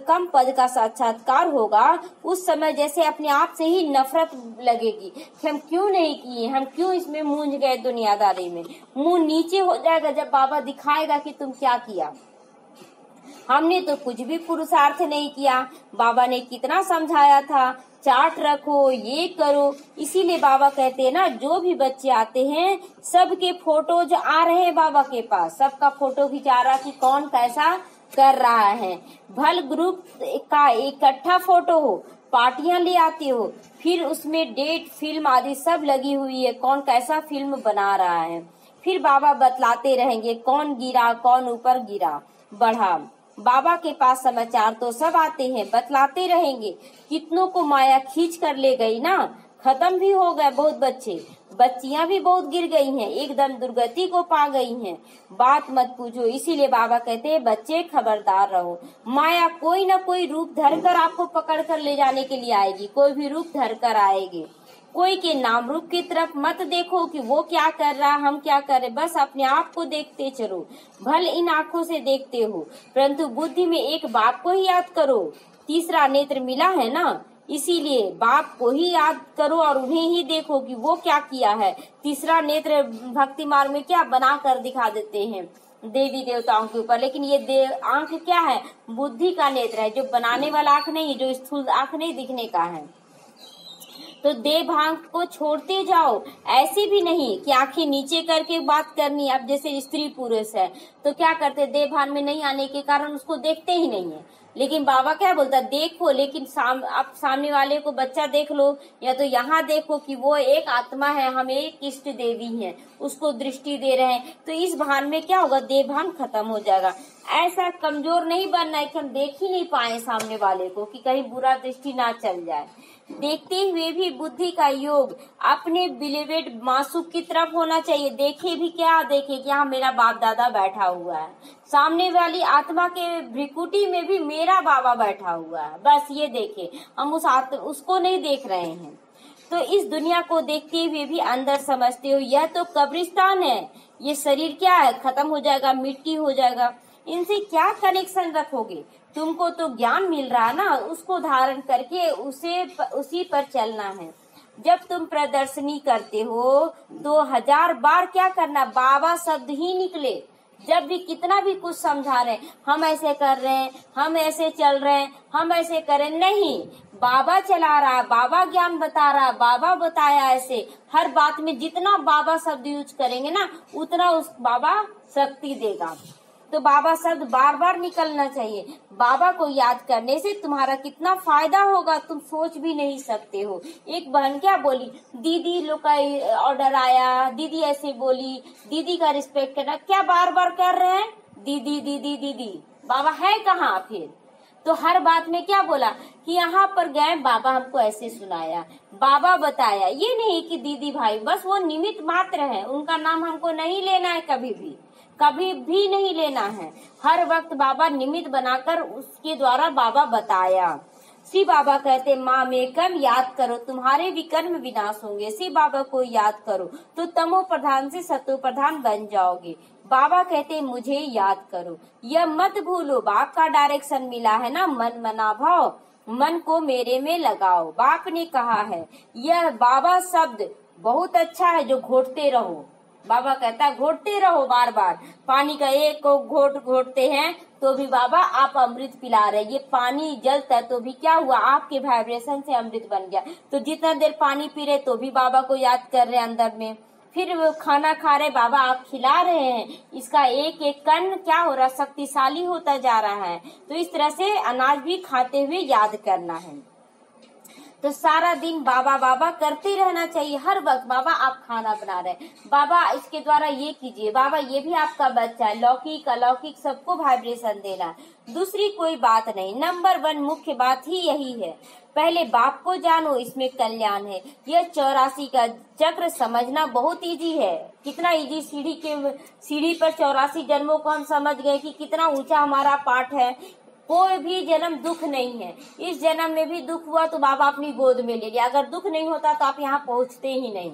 कम पद का साक्षात्कार होगा, उस समय जैसे अपने आप से ही नफरत लगेगी कि हम क्यों नहीं किए, हम क्यों इसमें मूंझ गए दुनियादारी में। मुंह नीचे हो जाएगा जब बाबा दिखाएगा कि तुम क्या किया। हमने तो कुछ भी पुरुषार्थ नहीं किया। बाबा ने कितना समझाया था, चार्ट रखो, ये करो। इसीलिए बाबा कहते हैं ना, जो भी बच्चे आते हैं सबके फोटोज आ रहे हैं बाबा के पास, सबका फोटो खिंचा रहा कि कौन कैसा कर रहा है। भल ग्रुप का इकट्ठा फोटो हो, पार्टियां ले आते हो, फिर उसमें डेट फिल्म आदि सब लगी हुई है, कौन कैसा फिल्म बना रहा है। फिर बाबा बतलाते रहेंगे कौन गिरा, कौन ऊपर गिरा बढ़ा। बाबा के पास समाचार तो सब आते हैं, बतलाते रहेंगे। कितनों को माया खींच कर ले गई ना, खत्म भी हो गए बहुत बच्चे, बच्चियां भी बहुत गिर गई हैं, एकदम दुर्गति को पा गई हैं। बात मत पूछो। इसीलिए बाबा कहते हैं बच्चे खबरदार रहो। माया कोई न कोई रूप धर कर आपको पकड़ कर ले जाने के लिए आएगी, कोई भी रूप धर कर आएगी। कोई के नाम रूप की तरफ मत देखो कि वो क्या कर रहा, हम क्या कर रहे, बस अपने आप को देखते चलो। भल इन आंखों से देखते हो, परंतु बुद्धि में एक बाप को ही याद करो। तीसरा नेत्र मिला है ना, इसीलिए बाप को ही याद करो और उन्हें ही देखो कि वो क्या किया है। तीसरा नेत्र भक्ति मार्ग में क्या बना कर दिखा देते हैं देवी देवताओं के ऊपर, लेकिन ये आंख क्या है, बुद्धि का नेत्र है, जो बनाने वाला आंख नहीं है, जो स्थूल आंख नहीं दिखने का है। तो देह भांग को छोड़ते जाओ। ऐसे भी नहीं कि आंखें नीचे करके बात करनी। अब जैसे स्त्री पुरुष है तो क्या करते, देह भान में नहीं आने के कारण उसको देखते ही नहीं है। लेकिन बाबा क्या बोलता, देखो, लेकिन आप सामने वाले को बच्चा देख लो, या तो यहाँ देखो कि वो एक आत्मा है, हम एक इष्ट देवी हैं, उसको दृष्टि दे रहे हैं। तो इस भान में क्या होगा, देह भान खत्म हो जाएगा। ऐसा कमजोर नहीं बनना है कि हम देख ही नहीं पाए सामने वाले को, कि कहीं बुरा दृष्टि ना चल जाए। देखते हुए भी बुद्धि का योग अपने बिलीवेड मासूक की तरफ होना चाहिए। देखे भी क्या, देखे कि हाँ मेरा बाप दादा बैठा हुआ है, सामने वाली आत्मा के भ्रिकुटी में भी मेरा बाबा बैठा हुआ है, बस ये देखे। हम उसको नहीं देख रहे हैं। तो इस दुनिया को देखते हुए भी अंदर समझते हो यह तो कब्रिस्तान है, ये शरीर क्या है, खत्म हो जाएगा, मिट्टी हो जाएगा, इनसे क्या कनेक्शन रखोगे। तुमको तो ज्ञान मिल रहा ना, उसको धारण करके उसी पर चलना है। जब तुम प्रदर्शनी करते हो तो 1000 बार क्या करना, बाबा शब्द ही निकले। जब भी कितना भी कुछ समझा रहे, हम ऐसे कर रहे हैं, हम ऐसे चल रहे हैं, हम ऐसे करें, नहीं, बाबा चला रहा, बाबा ज्ञान बता रहा, बाबा बताया। ऐसे हर बात में जितना बाबा शब्द यूज करेंगे ना, उतना उस बाबा शक्ति देगा। तो बाबा शब्द बार बार निकलना चाहिए। बाबा को याद करने से तुम्हारा कितना फायदा होगा तुम सोच भी नहीं सकते हो। एक बहन क्या बोली, दीदी लोग का ऑर्डर आया, दीदी ऐसे बोली, दीदी का रिस्पेक्ट करना, क्या बार बार कर रहे हैं, दीदी दीदी दीदी, बाबा है कहाँ फिर। तो हर बात में क्या बोला कि यहाँ पर गए, बाबा हमको ऐसे सुनाया, बाबा बताया। ये नहीं कि दीदी भाई, बस वो निमित्त मात्र है, उनका नाम हमको नहीं लेना है, कभी भी नहीं लेना है। हर वक्त बाबा निमित्त बनाकर उसके द्वारा बाबा बताया। श्री बाबा कहते, माँ में कर्म याद करो, तुम्हारे भी कर्म विनाश होंगे। श्री बाबा को याद करो तो तमो प्रधान से सतो प्रधान बन जाओगे। बाबा कहते, मुझे याद करो, यह मत भूलो। बाप का डायरेक्शन मिला है ना, मन मना भाव, मन को मेरे में लगाओ। बाप ने कहा है, यह बाबा शब्द बहुत अच्छा है जो घोटते रहो। बाबा कहता है घोटते रहो बार बार। पानी का एक घोट घोटते हैं तो भी बाबा आप अमृत पिला रहे। ये पानी जलता है तो भी क्या हुआ, आपके वाइब्रेशन से अमृत बन गया। तो जितना देर पानी पी रहे तो भी बाबा को याद कर रहे हैं अंदर में। फिर वो खाना खा रहे, बाबा आप खिला रहे हैं, इसका एक एक कण क्या हो रहा, शक्तिशाली होता जा रहा है। तो इस तरह से अनाज भी खाते हुए याद करना है। तो सारा दिन बाबा बाबा करते रहना चाहिए। हर वक्त बाबा आप खाना बना रहे हैं, बाबा इसके द्वारा ये कीजिए, बाबा ये भी आपका बच्चा है। लौकिक अलौकिक सबको वाइब्रेशन देना, दूसरी कोई बात नहीं। नंबर 1 मुख्य बात ही यही है, पहले बाप को जानो, इसमें कल्याण है। यह 84 का चक्र समझना बहुत इजी है। कितना इजी, सीढ़ी पर 84 जन्मों को हम समझ गए कि कितना ऊंचा हमारा पाठ है। कोई भी जन्म दुख नहीं है। इस जन्म में भी दुख हुआ तो बाबा अपनी गोद में ले लिया। अगर दुख नहीं होता तो आप यहाँ पहुँचते ही नहीं।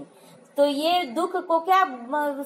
तो ये दुख को क्या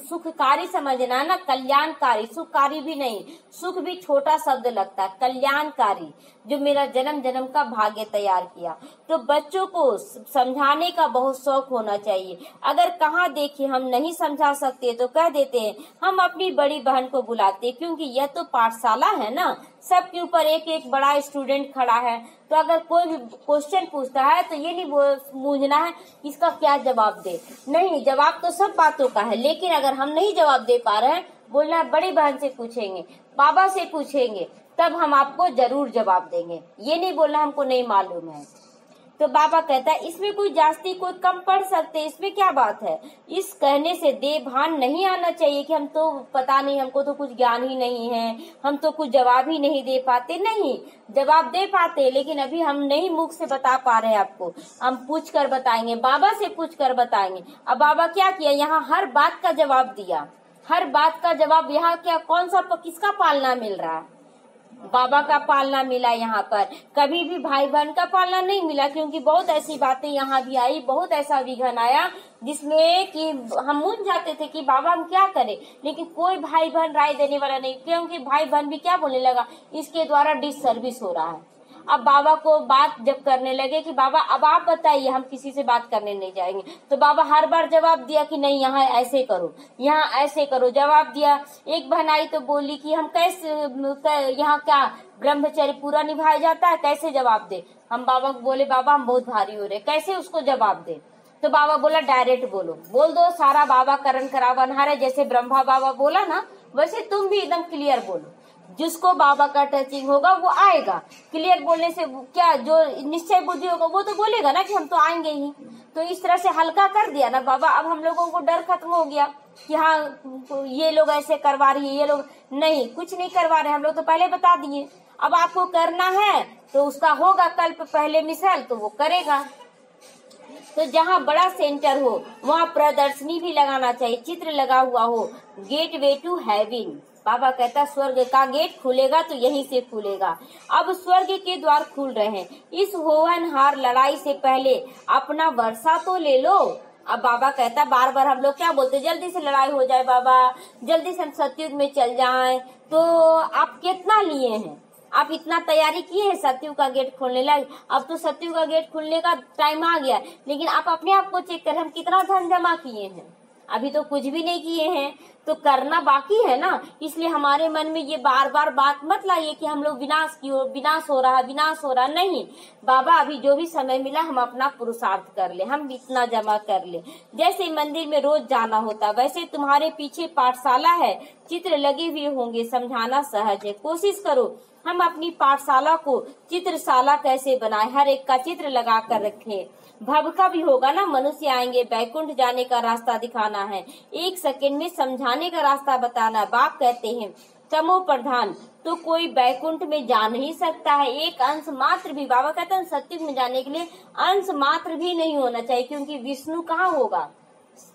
सुखकारी समझना है ना, कल्याणकारी। सुखकारी भी नहीं, सुख भी छोटा शब्द लगता है, कल्याणकारी, जो मेरा जन्म जन्म का भाग्य तैयार किया। तो बच्चों को समझाने का बहुत शौक होना चाहिए। अगर कहाँ देखे हम नहीं समझा सकते तो कह देते हैं, हम अपनी बड़ी बहन को बुलाते हैं, क्योंकि यह तो पाठशाला है ना, सबके ऊपर एक एक बड़ा स्टूडेंट खड़ा है। तो अगर कोई भी क्वेश्चन पूछता है तो ये नहीं मूझना है इसका क्या जवाब दे, नहीं, जवाब तो सब बातों का है। लेकिन अगर हम नहीं जवाब दे पा रहे हैं, बोलना है बड़ी बहन से पूछेंगे, बाबा से पूछेंगे, तब हम आपको जरूर जवाब देंगे। ये नहीं बोलना हमको नहीं मालूम है। तो बाबा कहता है इसमें कोई जास्ती कोई कम पढ़ सकते, इसमें क्या बात है। इस कहने से देभान नहीं आना चाहिए कि हम तो पता नहीं, हमको तो कुछ ज्ञान ही नहीं है, हम तो कुछ जवाब ही नहीं दे पाते। नहीं, जवाब दे पाते, लेकिन अभी हम नहीं मुख से बता पा रहे हैं आपको, हम पूछ कर बताएंगे, बाबा से पूछ कर बताएंगे। अब बाबा क्या किया, यहाँ हर बात का जवाब दिया, हर बात का जवाब। यहाँ क्या कौन सा किसका पालना मिल रहा है, बाबा का पालना मिला यहाँ पर। कभी भी भाई बहन का पालना नहीं मिला, क्योंकि बहुत ऐसी बातें यहाँ भी आई, बहुत ऐसा विघन आया जिसमें कि हम मूझ जाते थे कि बाबा हम क्या करें। लेकिन कोई भाई बहन राय देने वाला नहीं, क्योंकि भाई बहन भी क्या बोलने लगा, इसके द्वारा डिससर्विस हो रहा है। अब बाबा को बात जब करने लगे कि बाबा अब आप बताइए, हम किसी से बात करने नहीं जाएंगे, तो बाबा हर बार जवाब दिया कि नहीं, यहाँ ऐसे करो, यहाँ ऐसे करो, जवाब दिया। एक बहन आई तो बोली कि हम कैसे, यहाँ क्या ब्रह्मचर्य पूरा निभाया जाता है, कैसे जवाब दे। हम बाबा को बोले बाबा हम बहुत भारी हो रहे, कैसे उसको जवाब दे। तो बाबा बोला डायरेक्ट बोलो, बोल दो सारा बाबा करण करावनहार है। जैसे ब्रह्मा बाबा बोला ना, वैसे तुम भी एकदम क्लियर बोलो, जिसको बाबा का टचिंग होगा वो आएगा। क्लियर बोलने से क्या, जो निश्चय बुद्धि होगा वो तो बोलेगा ना कि हम तो आएंगे ही। तो इस तरह से हल्का कर दिया ना बाबा। अब हम लोगों को डर खत्म हो गया कि हाँ ये लोग ऐसे करवा रही है, ये लोग नहीं, कुछ नहीं करवा रहे, हम लोग तो पहले बता दिए। अब आपको करना है तो उसका होगा कल्प पहले मिसाल, तो वो करेगा। तो जहाँ बड़ा सेंटर हो वहाँ प्रदर्शनी भी लगाना चाहिए, चित्र लगा हुआ हो, गेट वे टू हेवन। बाबा कहता स्वर्ग का गेट खुलेगा तो यहीं से खुलेगा। अब स्वर्ग के द्वार खुल रहे हैं। इस होनहार लड़ाई से पहले अपना वर्षा तो ले लो। अब बाबा कहता बार बार हम लोग क्या बोलते, जल्दी से लड़ाई हो जाए बाबा, जल्दी से हम सतयुग में चल जाएं। तो आप कितना लिए हैं, आप इतना तैयारी किए हैं सतयुग का गेट खोलने लगे। अब तो सतयुग का गेट खुलने का टाइम आ गया, लेकिन आप अपने आप को चेक करें, हम कितना धन जमा किए हैं, अभी तो कुछ भी नहीं किए हैं। तो करना बाकी है ना। इसलिए हमारे मन में ये बार बार बात मत लाइए कि हम लोग विनाश की ओर, विनाश हो रहा है, विनाश हो रहा नहीं। बाबा अभी जो भी समय मिला हम अपना पुरुषार्थ कर ले, हम इतना जमा कर ले। जैसे मंदिर में रोज जाना होता वैसे तुम्हारे पीछे पाठशाला है, चित्र लगे हुए होंगे, समझाना सहज है। कोशिश करो हम अपनी पाठशाला को चित्रशाला कैसे बनाए, हर एक का चित्र लगा कर रखें। भव का भी होगा ना, मनुष्य आएंगे, बैकुंठ जाने का रास्ता दिखाना है, 1 सेकंड में समझाने का रास्ता बताना। बाप कहते हैं तमो प्रधान तो कोई बैकुंठ में जा नहीं सकता है, एक अंश मात्र भी। बाबा कहते हैं सत्युग में जाने के लिए अंश मात्र भी नहीं होना चाहिए, क्योंकि विष्णु कहाँ होगा,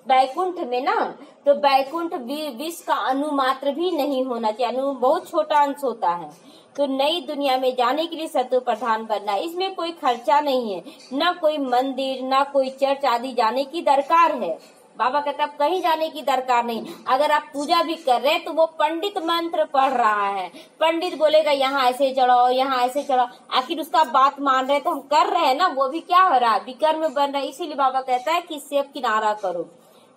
बैकुंठ में ना। तो बैकुंठ विष का अनुमात्र भी नहीं होना चाहिए, अनु बहुत छोटा अंश होता है। तो नई दुनिया में जाने के लिए सत्व प्रधान बनना है, इसमें कोई खर्चा नहीं है, ना कोई मंदिर ना कोई चर्च आदि जाने की दरकार है। बाबा कहते अब कहीं जाने की दरकार नहीं। अगर आप पूजा भी कर रहे हैं तो वो पंडित मंत्र पढ़ रहा है, पंडित बोलेगा यहाँ ऐसे चढ़ाओ, यहाँ ऐसे चढ़ाओ, आखिर उसका बात मान रहे तो हम कर रहे हैं ना, वो भी क्या हो रहा है, विकर्म बन रहा है। इसीलिए बाबा कहता है कि सेब किनारा करो।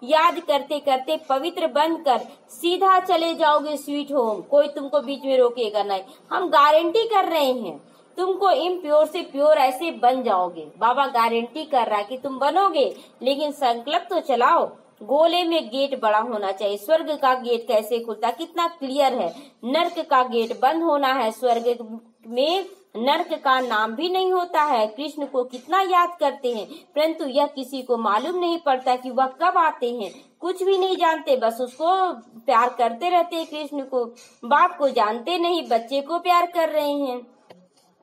याद करते करते पवित्र बनकर सीधा चले जाओगे स्वीट होम। कोई तुमको बीच में रोकेगा नहीं। हम गारंटी कर रहे हैं तुमको इम्प्योर से प्योर ऐसे बन जाओगे। बाबा गारंटी कर रहा है कि तुम बनोगे, लेकिन संकल्प तो चलाओ। गोले में गेट बड़ा होना चाहिए। स्वर्ग का गेट कैसे खुलता, कितना क्लियर है। नर्क का गेट बंद होना है। स्वर्ग में नर्क का नाम भी नहीं होता है। कृष्ण को कितना याद करते हैं, परंतु यह किसी को मालूम नहीं पड़ता कि वह कब आते हैं। कुछ भी नहीं जानते, बस उसको प्यार करते रहते हैं। कृष्ण को, बाप को जानते नहीं, बच्चे को प्यार कर रहे हैं।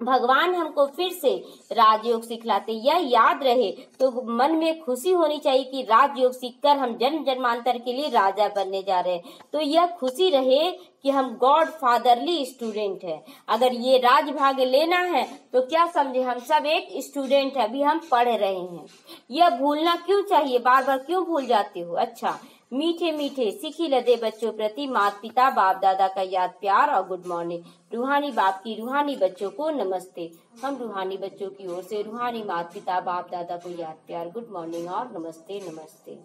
भगवान हमको फिर से राजयोग सिखलाते। यह याद रहे तो मन में खुशी होनी चाहिए कि राजयोग सीखकर हम जन्म जन्मांतर के लिए राजा बनने जा रहे हैं। तो यह खुशी रहे कि हम गॉड फादरली स्टूडेंट है। अगर ये राजभाग लेना है तो क्या समझे, हम सब एक स्टूडेंट है, अभी हम पढ़ रहे हैं। यह भूलना क्यों चाहिए, बार बार क्यों भूल जाते हो। अच्छा, मीठे मीठे सीखी लदे बच्चों प्रति माता पिता बाप दादा का याद प्यार और गुड मॉर्निंग। रूहानी बाप की रूहानी बच्चों को नमस्ते। हम रूहानी बच्चों की ओर से रूहानी माता पिता बाप दादा को याद प्यार गुड मॉर्निंग और नमस्ते नमस्ते।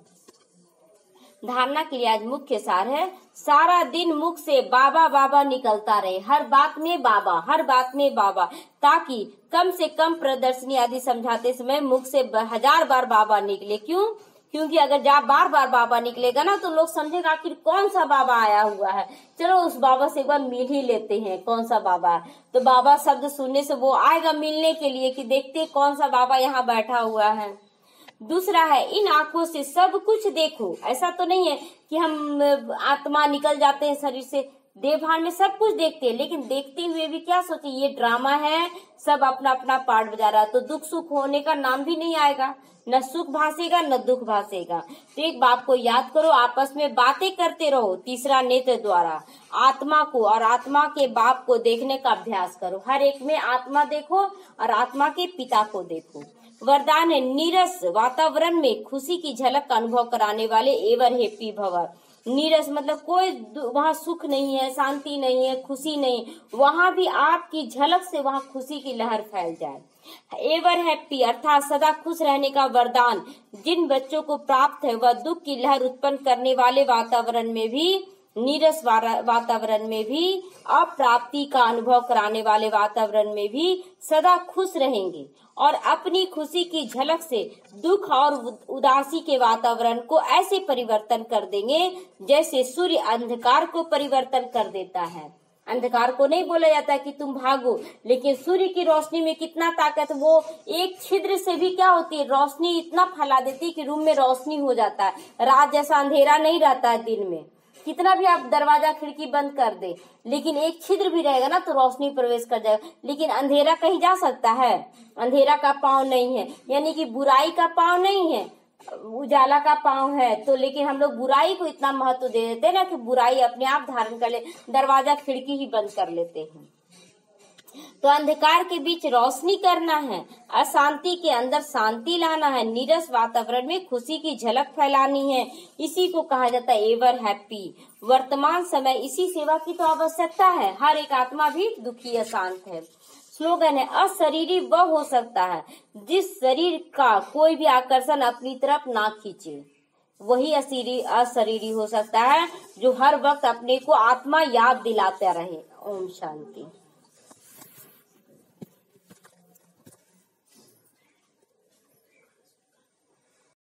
धारणा के लिए आज मुख्य सार है, सारा दिन मुख से बाबा बाबा निकलता रहे। हर बात में बाबा, हर बात में बाबा, ताकि कम से कम प्रदर्शनी आदि समझाते समय मुख से 1000 बार बाबा निकले। क्यों? क्योंकि अगर जब बार बार बाबा निकलेगा ना तो लोग समझेगा आखिर कौन सा बाबा आया हुआ है, चलो उस बाबा से एक बार मिल ही लेते हैं, कौन सा बाबा है। तो बाबा शब्द सुनने से वो आएगा मिलने के लिए कि देखते कौन सा बाबा यहाँ बैठा हुआ है। दूसरा है, इन आंखों से सब कुछ देखो। ऐसा तो नहीं है कि हम आत्मा निकल जाते हैं शरीर से, देवभान में सब कुछ देखते हैं, लेकिन देखते हुए भी क्या सोचे ये ड्रामा है, सब अपना अपना पार्ट बजा रहा है। तो दुख सुख होने का नाम भी नहीं आएगा, न सुख भासेगा न दुख भासेगा। तो एक बाप को याद करो, आपस में बातें करते रहो। तीसरा नेत्र द्वारा आत्मा को और आत्मा के बाप को देखने का अभ्यास करो। हर एक में आत्मा देखो और आत्मा के पिता को देखो। वरदान है, नीरस वातावरण में खुशी की झलक का अनुभव कराने वाले एवर हैप्पी भव। नीरस मतलब कोई वहाँ सुख नहीं है, शांति नहीं है, खुशी नहीं, वहाँ भी आपकी झलक से वहाँ खुशी की लहर फैल जाए। एवर हैप्पी अर्थात सदा खुश रहने का वरदान जिन बच्चों को प्राप्त है, वह दुख की लहर उत्पन्न करने वाले वातावरण में भी, नीरस वातावरण में भी, अप्राप्ति का अनुभव कराने वाले वातावरण में भी सदा खुश रहेंगे और अपनी खुशी की झलक से दुख और उदासी के वातावरण को ऐसे परिवर्तन कर देंगे जैसे सूर्य अंधकार को परिवर्तन कर देता है। अंधकार को नहीं बोला जाता कि तुम भागो, लेकिन सूर्य की रोशनी में कितना ताकत, वो एक छिद्र से भी क्या होती है, रोशनी इतना फैला देती है कि रूम में रोशनी हो जाता है। रात जैसा अंधेरा नहीं रहता है दिन में, कितना भी आप दरवाजा खिड़की बंद कर दे, लेकिन एक छिद्र भी रहेगा ना तो रोशनी प्रवेश कर जाएगा। लेकिन अंधेरा कहीं जा सकता है, अंधेरा का पांव नहीं है, यानी कि बुराई का पांव नहीं है, उजाला का पांव है। तो लेकिन हम लोग बुराई को इतना महत्व दे देते हैं ना कि बुराई अपने आप धारण कर ले, दरवाजा खिड़की ही बंद कर लेते हैं। तो अंधकार के बीच रोशनी करना है, अशांति के अंदर शांति लाना है, नीरस वातावरण में खुशी की झलक फैलानी है। इसी को कहा जाता है एवर हैप्पी। वर्तमान समय इसी सेवा की तो आवश्यकता है। हर एक आत्मा भी दुखी अशांत है। स्लोगन है, अशरीरी वह हो सकता है जिस शरीर का कोई भी आकर्षण अपनी तरफ ना खींचे। वही अशरीरी हो सकता है जो हर वक्त अपने को आत्मा याद दिलाता रहे। ओम शांति।